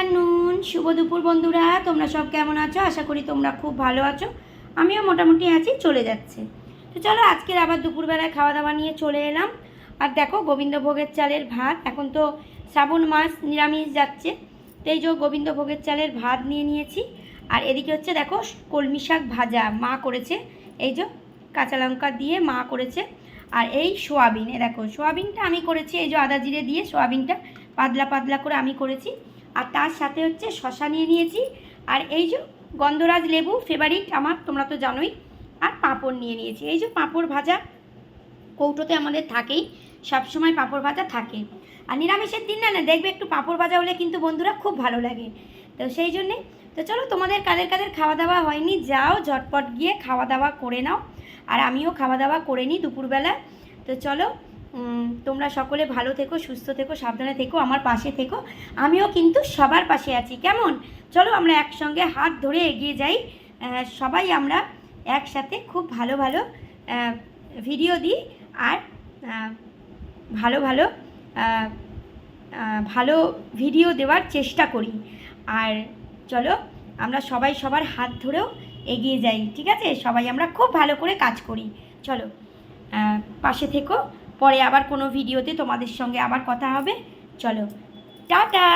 Afternoon, শুভ দুপুর বন্ধুরা। তোমরা সব কেমন আছো? আশা করি তোমরা খুব ভালো আছো। আমিও মোটামুটি আছি, চলে যাচ্ছে। তো চলো আজকের আবার দুপুরবেলায় খাওয়া দাওয়া নিয়ে চলে এলাম। আর দেখো, গোবিন্দভোগের চালের ভাত। এখন তো শ্রাবণ মাস, নিরামিষ যাচ্ছে, তো এই যে গোবিন্দভোগের চালের ভাত নিয়ে নিয়েছি। আর এদিকে হচ্ছে দেখো কলমি শাক ভাজা মা করেছে, এই যে কাঁচা লঙ্কা দিয়ে মা করেছে। আর এই সোয়াবিন, দেখো সোয়াবিনটা আমি করেছি, এই যে আদা জিরে দিয়ে সোয়াবিনটা পাতলা পাতলা করে আমি করেছি। আর তার সাথে হচ্ছে শশা নিয়ে নিয়েছি। আর এই যে গন্ধরাজ লেবু ফেভারিট আমার, তোমরা তো জানোই। আর পাঁপড় নিয়ে নিয়েছি। এই যে পাঁপড় ভাজা কৌটোতে আমাদের থাকেই, সবসময় পাঁপড় ভাজা থাকে। আর নিরামিষের দিন না না দেখবে একটু পাঁপড় ভাজা হলে কিন্তু বন্ধুরা খুব ভালো লাগে। তো সেই জন্যে তো চলো, তোমাদের কাদের কাদের খাওয়া দাওয়া হয়নি যাও ঝটপট গিয়ে খাওয়া দাওয়া করে নাও। আর আমিও খাওয়া দাওয়া করে নিই দুপুরবেলা। তো চলো, তোমরা সকলে ভালো থেকো, সুস্থ থেকো, সাবধানে থেকো, আমার পাশে থেকো। আমিও কিন্তু সবার পাশে আছি, কেমন? চলো আমরা একসঙ্গে হাত ধরে এগিয়ে যাই। সবাই আমরা একসাথে খুব ভালো ভালো ভিডিও দিই। আর ভালো ভালো ভালো ভিডিও দেওয়ার চেষ্টা করি। আর চলো আমরা সবাই সবার হাত ধরেও এগিয়ে যাই, ঠিক আছে? সবাই আমরা খুব ভালো করে কাজ করি। চলো, পাশে থেকো। পরে আবার কোনো ভিডিওতে তোমাদের সঙ্গে আবার কথা হবে। চলো, টাটা।